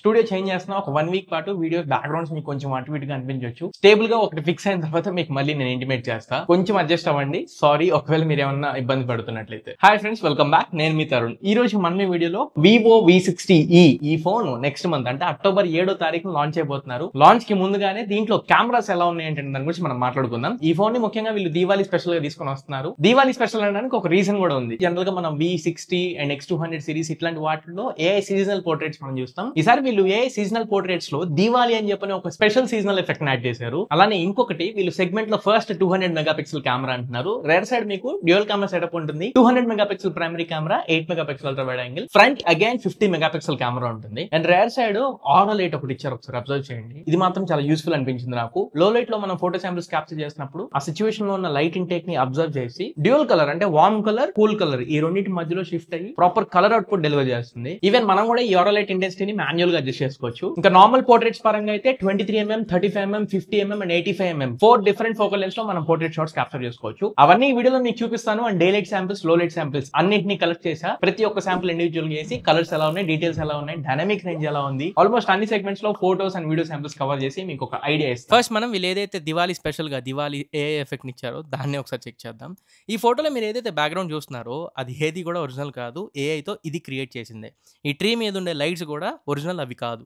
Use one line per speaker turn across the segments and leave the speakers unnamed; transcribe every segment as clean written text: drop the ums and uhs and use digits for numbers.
Studio change చేస్తున్నా ఒక 1 week పాటు వీడియో బ్యాక్గ్రౌండ్స్ మీకు కొంచెం అటు ఇటుగా అనిపించవచ్చు. స్టేబుల్ గా ఒకటి ఫిక్స్ అయిన తర్వాత మీకు మళ్ళీ నేను ఇంటిమేట్ చేస్తా. కొంచెం అడ్జస్ట్ అవ్వండి. సారీ ఒకవేళ మీరు ఏమన్నా ఇబ్బంది పడుతున్నట్లయితే. Hi friends, welcome back. నేను మీ తరుణ్. ఈ రోజు మన వీడియోలో వివో V60e ఈ ఫోన్ నెక్స్ట్ మంత్ అంటే అక్టోబర్ 7వ తారీఖున లాంచ్ అయిపోతున్నారు. లాంచ్ కి ముందుగానే దీంట్లో కెమెరాస్ ఎలా ఉన్నాయంటే దాని గురించి మనం మాట్లాడుకుందాం. ఈ ఫోన్ ని ముఖ్యంగా వీళ్ళు దీవాలి స్పెషల్ గా తీసుకొని వస్తున్నారు. దీవాలి స్పెషల్ అనడానికి ఒక రీజన్ కూడా ఉంది. జనరల్ గా మనం V60 అండ్ X200 సిరీస్ ఇట్లాంటి వాటిలో AI సీజనల్ పోర్ట్రేట్స్ మనం చూస్తాం. ఈసారి వీళ్ళు AI సీజనల్ పోర్ట్రేట్స్ లో దీవాలి అని చెప్పని ఒక స్పెషల్ సీజనల్ ఎఫెక్ట్ యాడ్ చేశారు. అలానే ఇంకొకటి వీళ్ళు సెగ్మెంట్ లో ఫస్ట్ 200 మెగాపిక్సెల్ కెమెరా అంటున్నారు. రేర్ సైడ్ మీకు డ్యూయల్ కెమెరా సెటప్ ఉంటుంది. 200 megapixel primary camera, 8 megapixel ultra wide angle, front again 50 megapixel camera ఉంటుంది. అండ్ రేర్ సైడ్ ఆరో లైట్ ఒకటి ఇచ్చారు, ఒకసారి అబ్జర్వ్ చేయండి. ఇది మాత్రం చాలా యూస్ఫుల్ అనిపించింది నాకు. లో లైట్ లో మనం ఫోటో శాంపిల్స్ క్యాప్చర్ చేసినప్పుడు ఆ సిచువేషన్ లో ఉన్న లైట్ ఇంటేక్ ని అబ్జర్వ్ చేసి డ్యూయల్ కలర్ అంటే వార్మ్ కలర్, కూల్ కలర్ ఈ రెండింటి మధ్యలో షిఫ్ట్ అయ్యి ప్రాపర్ కలర్ అవుట్పుట్ డెలివర్ చేస్తుంది. ఈవెన్ మనం కూడా ఈ ఆరో లైట్ ఇంటెన్సిటీని మాన్యువల్ గా అడ్జస్ట్ చేసుకోవచ్చు. ఇంకా నార్మల్ పోర్ట్రేట్స్ పరంగా అయితే 23mm, 35mm, 50mm and 85mm 4 different focal lens లో మనం పోర్ట్రేట్ షాట్స్ క్యాప్చర్ చేసుకోవచ్చు. అవన్నీ ఈ వీడియోలో మీకు చూపిస్తాను. అండ్ డే లైట్ శాంపిల్స్, లో లైట్ శాంపిల్స్ అన్నింటినీ కలెక్ట్ చేసా. ప్రతి ఒక్క శాంపిల్ ఇండివిజువల్ చేసి కలర్స్ ఎలా ఉన్నాయి, డీటెయిల్స్ ఎలా ఉన్నాయి, డైనమిక్ రేంజ్ ఎలా ఉంది, ఆల్మోస్ట్ అన్ని సెగ్మెంట్స్ లో photos and video samples cover చేసి మీకు ఒక ఐడియా ఇస్తాను.
ఫస్ట్ మనం వీళ్ళు ఏదైతే దివాళీ స్పెషల్ గా దివాళీ AI ఎఫెక్ట్ ఇచ్చారో దాన్ని ఒకసారి చెక్ చేద్దాం. ఈ ఫోటోలో మీరు ఏదైతే బ్యాక్గ్రౌండ్ చూస్తున్నారో అది ఏది కూడా ఒరిజినల్ కాదు, AI తో ఇది క్రియేట్ చేసిందే. ఈ ట్రీ మీద ఉండే లైట్స్ కూడా ఒరిజినల్ అవి కాదు.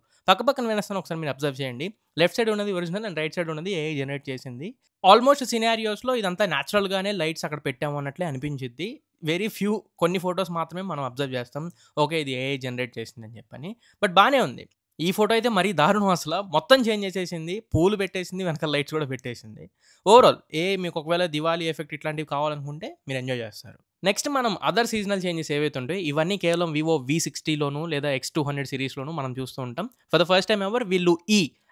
పక్కన వేస్తాను, ఒకసారి మీరు అబ్జర్వ్ చేయండి. లెఫ్ట్ సైడ్ ఉన్నది ఒరిజినల్ అండ్ రైట్ సైడ్ ఉన్నది AI జనరేట్ చేసింది. ఆల్మోస్ట్ సినారియోస్ లో ఇదంతా న్యాచురల్ గానే లైట్స్ అక్కడ పెట్టాము అన్నట్లే అనిపించింది. వెరీ ఫ్యూ కొన్ని ఫొటోస్ మాత్రమే మనం అబ్జర్వ్ చేస్తాం, ఓకే ఇది AI జనరేట్ చేసిందని చెప్పని. బట్ బానే ఉంది. ఈ ఫోటో అయితే మరీ దారుణం, అసలు మొత్తం చేంజ్ చేసేసింది. పూలు పెట్టేసింది, వెనకాల లైట్స్ కూడా పెట్టేసింది. ఓవరాల్ మీకు ఒకవేళ దివాళీ ఎఫెక్ట్ ఇట్లాంటివి కావాలనుకుంటే మీరు ఎంజాయ్ చేస్తారు. నెక్స్ట్ మనం అదర్ సీజనల్ చేంజెస్ ఏవైతే ఉంటాయి ఇవన్నీ కేవలం వివో V60లోను లేదా X200 సిరీస్లోను మనం చూస్తూ ఉంటాం. For the first time ever వీళ్ళు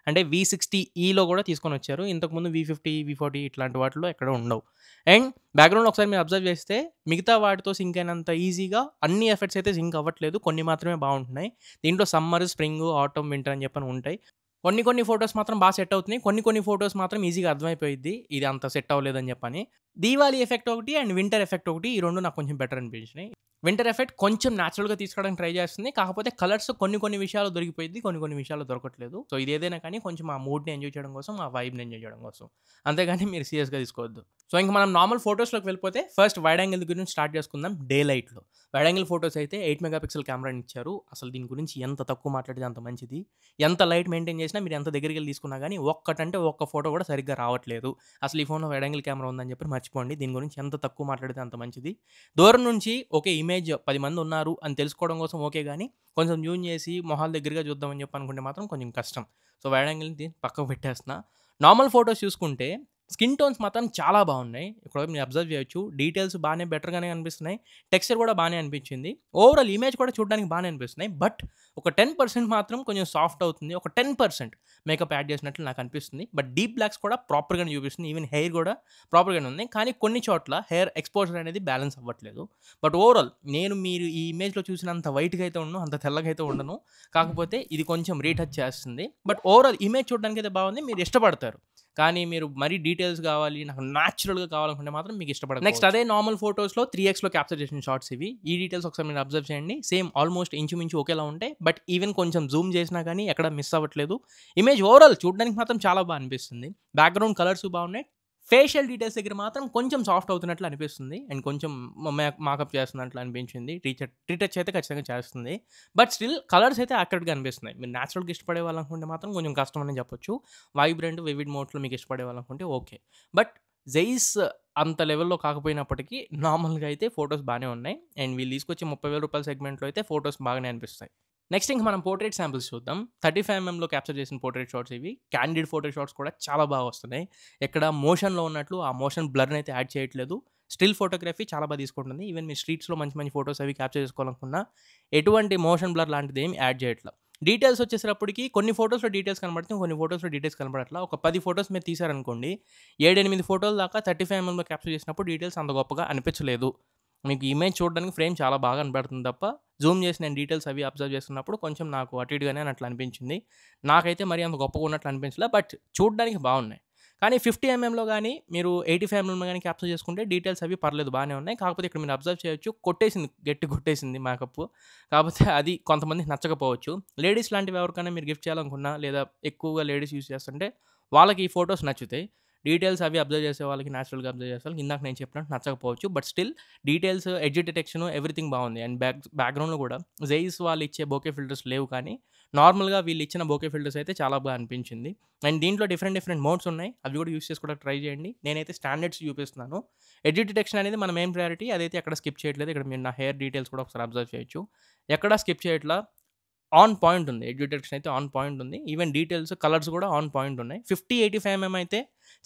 అంటే V60eలో కూడా తీసుకొని వచ్చారు. ఇంతకుముందు V50, V40 ఇట్లాంటి వాటిలో ఎక్కడ ఉండవు. అండ్ బ్యాక్గ్రౌండ్ ఒకసారి మీరు అబ్జర్వ్ చేస్తే మిగతా వాటితో సింక్ అయినంత ఈజీగా అన్ని ఎఫెక్ట్స్ అయితే సింక్ అవ్వట్లేదు. కొన్ని మాత్రమే బాగుంటున్నాయి. దీంట్లో సమ్మర్, స్ప్రింగ్, ఆటమ్, వింటర్ అని చెప్పని ఉంటాయి. కొన్ని ఫొటోస్ మాత్రం బాగా సెట్ అవుతున్నాయి. కొన్ని ఫొటోస్ మాత్రం ఈజీగా అర్థమైపోయింది ఇది అంత సెట్ అవ్వలేదని చెప్పని. దీవాలి ఎఫెక్ట్ ఒకటి అండ్ వింటర్ ఎఫెక్ట్ ఒకటి, ఈ రెండు నాకు కొంచెం బెటర్ అనిపించినాయి. వింటర్ ఎఫెక్ట్ కొంచెం న్యాచురల్గా తీసుకోవడానికి ట్రై చేస్తుంది. కాకపోతే కలర్స్ కొన్ని విషయాలు దొరికిపోయింది, కొన్ని విషయాలు దొరకట్లేదు. సో ఇది ఏదైనా కానీ కొంచెం ఆ మూడ్ని ఎంజాయ్ చేయడం కోసం, ఆ వైబ్ని ఎంజాయ్ చేయడం కోసం, అంతేగాని మీరు సీరియస్గా తీసుకోవద్దు. సో ఇంకా మనం నార్మల్ ఫొటోస్లోకి వెళ్ళిపోతే ఫస్ట్ వైడ్ యాంగిల్ గురించి స్టార్ట్ చేసుకుందాం. డే లైట్లో వైడ్ యాంగిల్ ఫొటోస్ అయితే 8 మెగాపిక్సెల్ కెమెరాని ఇచ్చారు. అసలు దీని గురించి ఎంత తక్కువ మాట్లాడితే అంత మంచిది. ఎంత లైట్ మెయింటైన్ చేసినా మీరు ఎంత దగ్గరికి వెళ్ళి తీసుకున్నా కానీ ఒక్కటంటే ఒక్క ఫోటో కూడా సరిగ్గా రావట్లేదు. అసలు ఈ ఫోన్లో వైడ్ యాంగిల్ కెమెరా ఉందని చెప్పి మర్చిపోండి. దీని గురించి ఎంత తక్కువ మాట్లాడితే అంత మంచిది. దూరం నుంచి ఓకే ఇమేజ్ 10 మంది ఉన్నారు అని తెలుసుకోవడం కోసం ఓకే, కానీ కొంచెం జూమ్ చేసి మొహాల దగ్గరగా చూద్దామని చెప్పి అనుకుంటే మాత్రం కొంచెం కష్టం. సో వైడ్ యాంగిల్ని పక్కకు పెట్టేస్తున్నా. నార్మల్ ఫొటోస్ చూసుకుంటే స్కిన్ టోన్స్ మాత్రం చాలా బాగున్నాయి. ఇక్కడ మీరు అబ్జర్వ్ చేయొచ్చు. డీటెయిల్స్ బాగానే బెటర్గానే అనిపిస్తున్నాయి. టెక్స్చర్ కూడా బాగానే అనిపించింది. ఓవరాల్ ఇమేజ్ కూడా చూడడానికి బాగానే అనిపిస్తున్నాయి. బట్ ఒక 10% మాత్రం కొంచెం సాఫ్ట్ అవుతుంది. ఒక 10% మేకప్ యాడ్ చేసినట్లు నాకు అనిపిస్తుంది. బట్ డీప్ బ్లాక్స్ కూడా ప్రాపర్గానే చూపిస్తుంది. ఈవెన్ హెయిర్ కూడా ప్రాపర్గానే ఉంది. కానీ కొన్ని చోట్ల హెయిర్ ఎక్స్పోజర్ అనేది బ్యాలెన్స్ అవ్వట్లేదు. బట్ ఓవరాల్ మీరు ఈ ఇమేజ్లో చూసినంత వైట్గా అయితే ఉండను, అంత తెల్లగా అయితే ఉండను. కాకపోతే ఇది కొంచెం రీటచ్ చేస్తుంది. బట్ ఓవరాల్ ఇమేజ్ చూడడానికి అయితే బాగుంది, మీరు ఇష్టపడతారు. కానీ మీరు మరీ డీటెయిల్స్ కావాలి, నాకు న్యాచురల్గా కావాలనుకుంటే మాత్రం మీకు ఇష్టపడదు. నెక్స్ట్ అదే నార్మల్ ఫొటోస్లో 3xలో క్యాప్చర్ చేసిన షార్ట్స్ ఇవి. ఈ డీటెయిల్స్ ఒకసారి మీరు అబ్జర్వ్ చేయండి. సేమ్ ఆల్మోస్ట్ ఇంచుమించు ఒకేలా ఉంటాయి. బట్ ఈవెన్ కొంచెం జూమ్ చేసినా కానీ ఎక్కడ మిస్ అవ్వట్లేదు. ఇమేజ్ ఓవరాల్ చూడడానికి మాత్రం చాలా బాగా అనిపిస్తుంది. బ్యాక్గ్రౌండ్ కలర్స్ బాగున్నాయి. ఫేషియల్ డీటెయిల్స్ దగ్గర మాత్రం కొంచెం సాఫ్ట్ అవుతున్నట్లు అనిపిస్తుంది. అండ్ కొంచెం మాకప్ చేస్తున్నట్లు అనిపించింది. రీటచ్ అయితే ఖచ్చితంగా చేస్తుంది. బట్ స్టిల్ కలర్స్ అయితే యాక్యురేట్గా అనిపిస్తున్నాయి. మీరు న్యాచురల్గా ఇష్టపడే వాళ్ళనుకుంటే మాత్రం కొంచెం కష్టం అని చెప్పొచ్చు. వైబ్రెంట్, వివిడ్ మోడ్స్లో మీకు ఇష్టపడే వాళ్ళనుకుంటే ఓకే. బట్ జైస్ అంత లెవెల్లో కాకపోయినప్పటికీ నార్మల్గా అయితే ఫొటోస్ బాగానే ఉన్నాయి. అండ్ వీళ్ళు తీసుకొచ్చి 30,000 రూపాయల సెగ్మెంట్లో అయితే ఫొటోస్ బాగానే అనిపిస్తాయి. నెక్స్ట్ ఇంక మనం పోర్ట్రేట్ శాంపిల్స్ చూద్దాం. 35mmలో క్యాప్చర్ చేసిన పోర్ట్రేట్ షాట్స్ ఇవి. క్యాండిడ్ ఫోటో షాట్స్ కూడా చాలా బాగా వస్తున్నాయి. ఎక్కడ మోషన్లో ఉన్నట్లు ఆ మోషన్ బ్లర్ని అయితే యాడ్ చేయట్లేదు. స్టిల్ ఫోటోగ్రఫీ చాలా బాగా తీసుకుంటుంది. ఈవెన్ మీ స్ట్రీట్స్లో మంచి ఫొటోస్ అవి క్యాప్చర్ చేసుకోవాలనుకున్నా ఎటువంటి మోషన్ బ్లర్ లాంటిది ఏమి యాడ్ చేయట్లేదు. డీటెయిల్స్ వచ్చేసరికి కొన్ని ఫొటోస్లో డీటెయిల్స్ కనబడుతుంది, కొన్ని ఫొటోస్లో డీటెయిల్స్ కనబడట్లా. ఒక 10 ఫొటోస్ మీరు తీసారనుకోండి, 7-8 ఫోటోల దాకా 35mmలో క్యాప్చర్ చేసినప్పుడు డీటెయిల్స్ అంత గొప్పగా అనిపించలేదు. మీకు ఇమేజ్ చూడడానికి ఫ్రేమ్ చాలా బాగా కనబడుతుంది తప్ప జూమ్ చేసి నేను డీటెయిల్స్ అవి అబ్జర్వ్ చేస్తున్నప్పుడు కొంచెం నాకు అటు ఇటుగానే అట్లా అనిపించింది. నాకైతే మరి అంత గొప్పగా ఉన్నట్లు అనిపించలే. బట్ చూడడానికి బాగున్నాయి. కానీ 50mm కానీ మీరు 85mm కానీ క్యాప్చర్ చేసుకుంటే డీటెయిల్స్ అవి పర్లేదు బాగానే ఉన్నాయి. కాకపోతే ఇక్కడ మీరు అబ్జర్వ్ చేయొచ్చు కొట్టేసింది, గట్టి కొట్టేసింది మేకప్. కాకపోతే అది కొంతమందికి నచ్చకపోవచ్చు. లేడీస్ లాంటివి ఎవరికైనా మీరు గిఫ్ట్ చేయాలనుకున్నా లేదా ఎక్కువగా లేడీస్ యూజ్ చేస్తుంటే వాళ్ళకి ఈ ఫొటోస్ నచ్చుతాయి. డీటెయిల్స్ అవి అబ్జర్వ్ చేసే వాళ్ళకి, న్యాచురల్గా అబ్జర్వ్ చేసే వాళ్ళకి ఇందాక నేను చెప్పినట్టు నచ్చకపోవచ్చు. But still details, edge detection everything బాగుంది. అండ్ బ్యాక్గ్రౌండ్లో కూడా జెయిస్ వాళ్ళు ఇచ్చే బోకే ఫిల్టర్స్ లేవు, కానీ నార్మల్గా వీళ్ళు ఇచ్చిన బోకే ఫిల్టర్స్ అయితే చాలా బాగా అనిపించింది. అండ్ దీంట్లో డిఫరెంట్ మోడ్స్ ఉన్నాయి, అవి కూడా యూస్ చేసుకోవడానికి ట్రై చేయండి. నేనైతే స్టాండర్డ్స్ చూపిస్తున్నాను. ఎడ్జ్ డిటెక్షన్ అనేది మన మెయిన్ ప్రయారిటీ, అదైతే ఎక్కడ స్కిప్ చేయట్లేదు. ఇక్కడ మీరు నా హెయిర్ డీటెయిల్స్ కూడా ఒకసారి అబ్జర్వ్ చేయొచ్చు, ఎక్కడ స్కిప్ చేయట్లా. ఆన్ పాయింట్ ఉంది, ఎడ్జ్ డిటెక్షన్ అయితే ఆన్ పాయింట్ ఉంది. ఈవెన్ డీటెయిల్స్, కలర్స్ కూడా ఆన్ పాయింట్ ఉన్నాయి. 50-85mm అయితే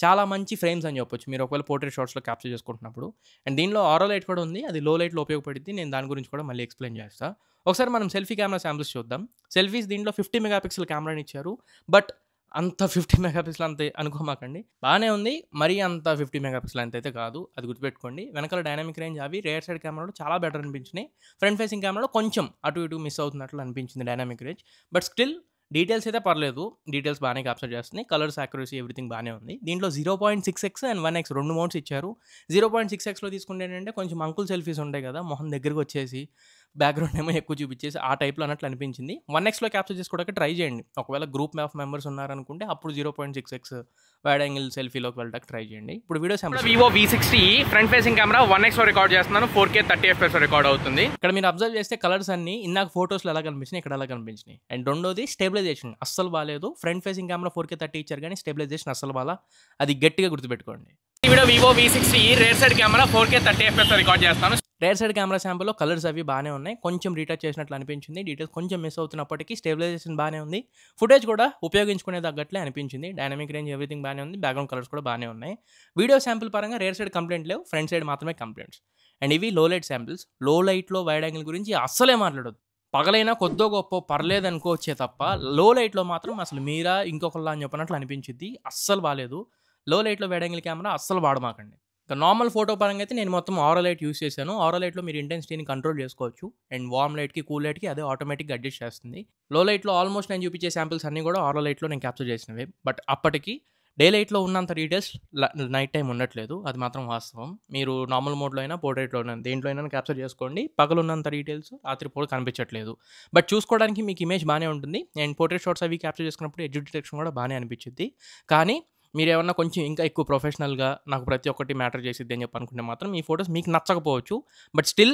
చాలా మంచి ఫ్రేమ్స్ అని చెప్పొచ్చు మీరు ఒకవేళ పోర్ట్రేట్ షాట్స్లో క్యాప్చర్ చేసుకుంటున్నప్పుడు. అండ్ దీనిలో ఆరో లైట్ కూడా ఉంది, అది లో లైట్లో ఉపయోగపడుతుంది. నేను దాని గురించి కూడా మళ్ళీ ఎక్స్ప్లెయిన్ చేస్తాను. ఒకసారి మనం సెల్ఫీ కెమెరా శాంపిల్స్ చూద్దాం. సెల్ఫీస్ దీంట్లో 50 MP కెమెరాని ఇచ్చారు. బట్ అంత 50 MP అంతే అనుకోమాకండి, బాగానే ఉంది. మరీ అంత 50 MP అంత అయితే కాదు, అది గుర్తుపెట్టుకోండి. వెనకాల డైనామిక్ రేంజ్ అవి రేర్ సైడ్ కెమెరాలో చాలా బెటర్ అనిపించినాయి. ఫ్రంట్ ఫేసింగ్ కెమెరాలో కొంచెం అటు ఇటు మిస్ అవుతున్నట్లు అనిపించింది dynamic range. But still details అయితే పర్లేదు, డీటెయిల్స్ బాగానే క్యాప్చర్ చేస్తున్నాయి. కలర్స్, యాక్యురసీ ఎవ్రీథింగ్ బాగానే ఉంది. దీంట్లో 0.6x అండ్ 1x 2 మోడ్స్ ఇచ్చారు. 0.6xలో తీసుకుంటే ఏంటంటే కొంచెం అంకుల్ సెల్ఫీస్ ఉంటాయి కదా, మొహం దగ్గరకు వచ్చేసి బ్యాక్గ్రౌండ్ ఏమో ఎక్కువ చూపించేసి ఆ టైప్లో అన్నట్లు అనిపించింది. 1xలో క్యాప్చర్ చేసుకోవడానికి ట్రై చేయండి. ఒకవేళ గ్రూప్ ఆఫ్ మెంబర్స్ ఉన్నారనుకుంటే అప్పుడు 0.6x వైడ్ యాంగిల్ సెల్ఫీలోకి వెళ్ళడానికి ట్రై చేయండి. ఇప్పుడు video sample Vivo V60 front facing camera 1xలో రికార్డ్ చేస్తున్నాను. 4K 30fps రికార్డ్ అవుతుంది. ఇక్కడ మీరు అబ్జర్వ్ చేస్తే కలర్స్ అన్ని ఇందాక ఫోటోస్లో ఎలా కనిపించినాయి, ఇక్కడ ఎలా కనిపించినాయి. అండ్ రెండోది స్టెబిలైజేషన్ అస్సలు బాగాలేదు. ఫ్రంట్ ఫేసింగ్ కెమెరా 4K 30 ఇచ్చారు కానీ స్టెబిలైజేషన్ అస్సలు బాగా, అది గట్టిగా గుర్తుపెట్టుకోండి. ఈ video Vivo V60 rare side camera 4K 30fps record చేస్తాను. రేర్ సైడ్ కెమెరా శాంపుల్లో కలర్స్ అవి బాగానే ఉన్నాయి, కొంచెం రీటచ్ చేసినట్లు అనిపించింది. డీటెయిల్స్ కొంచెం మిస్ అవుతున్నప్పటికీ స్టెబిలైజేషన్ బాగానే ఉంది. ఫుటేజ్ కూడా ఉపయోగించుకునే తగ్గట్లే అనిపించింది. డైనామిక్ రేంజ్ ఎవ్రీథింగ్ బాగానే ఉంది. బ్యాక్గ్రౌండ్ కలర్స్ కూడా బాగానే ఉన్నాయి. వీడియో శాంపుల్ పరంగా రేర్ సైడ్ కంప్లైంట్ లేవు, ఫ్రంట్ సైడ్ మాత్రమే కంప్లైంట్స్. అండ్ ఇవి లో లైట్ శాంపిల్స్. లో లైట్లో వైడ్ యాంగిల్ గురించి అస్సలే మాట్లాడదు. పగలైనా కొద్దో గొప్ప పర్లేదు అనుకోవచ్చే తప్ప లో లైట్లో మాత్రం అసలు మీరా ఇంకొకళ్ళ అని చెప్పినట్లు అనిపించింది. అస్సలు బాగాలేదు. లో లైట్లో వైడ్ యాంగిల్ కెమెరా అస్సలు వాడమాకండి. ఇక నార్మల్ ఫోటో పరంగా అయితే నేను మొత్తం ఆరో లైట్ యూస్ చేశాను. ఆరో లైట్లో మీరు ఇంటెన్సిటీని కంట్రోల్ చేసుకోవచ్చు. అండ్ వార్మ్ లైట్కి, కూల్ లైట్కి అదే ఆటోమేటిక్గా అడ్జస్ట్ చేస్తుంది. లో లైట్లో ఆల్మోస్ట్ నేను చూపించే శాంపిల్స్ అన్నీ కూడా ఆరో లైట్లో నేను క్యాప్చర్ చేసినవి. బట్ అప్పటికి డే లైట్లో ఉన్నంత డీటెయిల్స్ నైట్ టైం ఉండట్లేదు, అది మాత్రం వాస్తవం. మీరు నార్మల్ మోడ్లో అయినా, పోర్ట్రేట్లో అయినా, దేంట్లో అయినా క్యాప్చర్ చేసుకోండి. పగలున్నంత డీటెయిల్స్ రాత్రి పూట కనిపించట్లేదు. బట్ చూసుకోవడానికి మీకు ఇమేజ్ బాగానే ఉంటుంది. అండ్ పోర్ట్రేట్ షాట్స్ అవి క్యాప్చర్ చేసుకున్నప్పుడు ఎడ్జ్ డిటెక్షన్ కూడా బాగానే అనిపించింది. కానీ మీరు ఏమన్నా కొంచెం ఇంకా ఎక్కువ ప్రొఫెషనల్గా నాకు ప్రతి ఒక్కటి మ్యాటర్ చేసిద్ది అని చెప్పి అనుకుంటే మాత్రం ఈ ఫొటోస్ మీకు నచ్చకపోవచ్చు. బట్ స్టిల్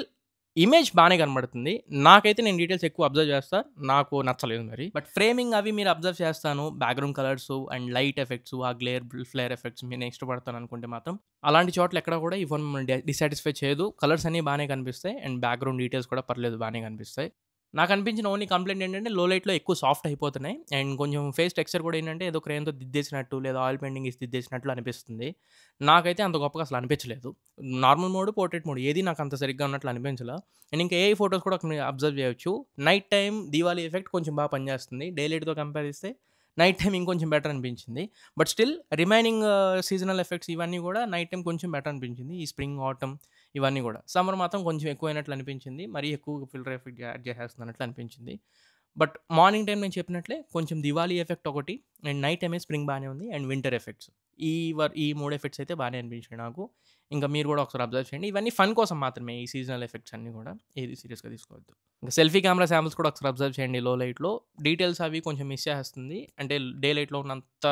ఇమేజ్ బాగానే కనబడుతుంది. నాకైతే నేను డీటెయిల్స్ ఎక్కువ అబ్జర్వ్ చేస్తాను, నాకు నచ్చలేదు మరి. బట్ ఫ్రేమింగ్ అవి మీరు అబ్జర్వ్ చేస్తాను, background colours and light effects, ఆ ఫ్లేర్ ఎఫెక్ట్స్ మీరు ఇష్టపడతాను అనుకుంటే మాత్రం అలాంటి చోట్ల ఎక్కడ కూడా ఈ ఫోన్ డిసాటిస్ఫై చేయదు. కలర్స్ అన్నీ బాగానే కనిపిస్తాయి అండ్ బ్యాక్గ్రౌండ్ డీటెయిల్స్ కూడా పర్లేదు బాగానే కనిపిస్తాయి. నాకు అనిపించిన ఓన్లీ కంప్లైంట్ ఏంటంటే లో లైట్లో ఎక్కువ సాఫ్ట్ అయిపోతున్నాయి. అండ్ కొంచెం ఫేస్ టెక్స్చర్ కూడా ఏంటంటే ఏదో క్రేన్తో దిద్దేసినట్టు లేదా ఆయిల్ పెయింటింగ్ ఇసి దిద్దేసినట్లు అనిపిస్తుంది. నాకైతే అంత గొప్పగా అసలు అనిపించలేదు. నార్మల్ మోడ్, పోర్ట్రేట్ మోడ్ ఏది నాకు అంత సరిగ్గా ఉన్నట్లు అనిపించలేదు. అండ్ ఇంకా ఏ ఫొటోస్ కూడా అబ్జర్వ్ చేయొచ్చు. నైట్ టైం దీవాలి ఎఫెక్ట్ కొంచెం బాగా పనిచేస్తుంది. డే లైట్తో కంపేర్ చేస్తే నైట్ టైం ఇంకొంచెం బెటర్ అనిపించింది. But still remaining seasonal effects ఇవన్నీ కూడా నైట్ టైం కొంచెం బెటర్ అనిపించింది. ఈ స్ప్రింగ్, ఆటమ్ ఇవన్నీ కూడా. సమ్మర్ మాత్రం కొంచెం ఎక్కువైనట్లు అనిపించింది, మరీ ఎక్కువ ఫిల్టర్ ఎఫెక్ట్ యాడ్ చేసేస్తున్నట్లు అనిపించింది. బట్ మార్నింగ్ టైం నేను చెప్పినట్లే కొంచెం దివాళీ ఎఫెక్ట్ ఒకటి, అండ్ నైట్ టైమే స్ప్రింగ్ బాగానే ఉంది, అండ్ వింటర్ ఎఫెక్ట్స్ ఈ 3 ఎఫెక్ట్స్ అయితే బాగానే అనిపించాయి నాకు. ఇంకా మీరు కూడా ఒకసారి అబ్జర్వ్ చేయండి. ఇవన్నీ ఫన్ కోసం మాత్రమే, ఈ సీజనల్ ఎఫెక్ట్స్ అన్నీ కూడా ఏది సీరియస్గా తీసుకోవద్దు. ఇంకా సెల్ఫీ కెమెరా శాంపిల్స్ కూడా ఒకసారి అబ్జర్వ్ చేయండి. లో లైట్లో డీటెయిల్స్ అవి కొంచెం మిస్ చేస్తుంది. అంటే డే లైట్లో ఉన్నంత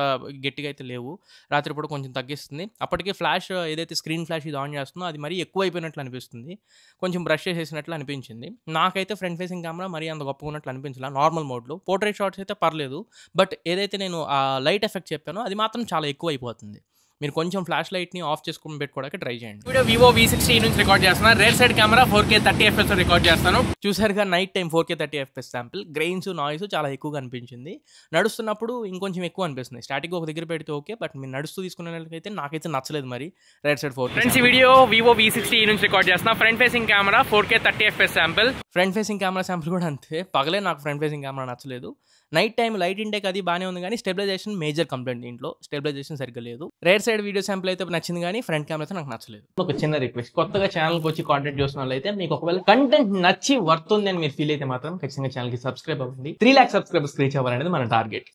గట్టిగా అయితే లేవు, రాత్రిపూట కొంచెం తగ్గిస్తుంది. అప్పటికే ఫ్లాష్ ఏదైతే స్క్రీన్ ఫ్లాష్ ఇది ఆన్ చేస్తుందో అది మరీ ఎక్కువ అయిపోయినట్లు అనిపిస్తుంది, కొంచెం బ్రష్ చేసేసినట్లు అనిపించింది. నాకైతే ఫ్రంట్ ఫేసింగ్ కెమెరా మరీ అంత గొప్పగా ఉన్నట్లు అనిపించలా నార్మల్ మోడ్లో. పోర్ట్రేట్ షాట్స్ అయితే పర్లేదు, బట్ ఏదైతే నేను ఆ లైట్ ఎఫెక్ట్ చెప్పానో అది మాత్రం చాలా ఎక్కువ అయిపోతుంది. మీరు కొంచెం ఫ్లాష్ లైట్ని ఆఫ్ చేసుకుని పెట్టుకోవడానికి ట్రై చేయండి. వీడియో వివో V60 నుంచి రికార్డ్ చేస్తున్నాను. Rare side camera 4K 30fps record చేస్తాను. చూసారుగా night time 4K 30fps sample. Grains, noise చాలా ఎక్కువగా అనిపించింది. నడుస్తున్నప్పుడు ఇంకొంచెం ఎక్కువ అనిపిస్తుంది. స్టాటిక్ ఒక దగ్గర పెడితే ఓకే, బట్ మీరు నడుస్తూ తీసుకునేకైతే నాకైతే నచ్చలేదు మరి రేర్ సైడ్ 4K. ఫ్రెండ్స్ ఈ వీడియో వివో V60 నుంచి రికార్డ్ చేస్తున్నా. Front facing camera 4K 30fps sample. Front facing camera sample కూడా అంతే. పగలే నాకు ఫ్రంట్ ఫేసింగ్ కెమెరా నచ్చలేదు. నైట్ టైం లైట్ ఇంటేక్ అది బాగానే ఉంది, కానీ స్టెబిలైజేషన్ మేజర్ కంప్లైంట్. దీంట్లో స్టెబిలైజేషన్ సరిగ్గా లేదు. రేర్ సైడ్ వీడియో శాంపుల్ అయితే నచ్చింది, కానీ ఫ్రంట్ కెమెరా అయితే నాకు నచ్చలేదు. ఒక చిన్న రిక్వెస్ట్, కొత్తగా ఛానల్కి వచ్చి కాంటెంట్ చూసిన వాళ్ళైతే మీకు ఒకవేళ కంటెంట్ నచ్చి వర్త్ ఉంది అని మీరు ఫీల్ అయితే మాత్రం ఖచ్చితంగా ఛానల్కి సబ్స్క్రైబ్ అవ్వండి. 3 lakh సబ్స్క్రైబర్స్ రీచ్ అవ్వాలనేది మన టార్గెట్.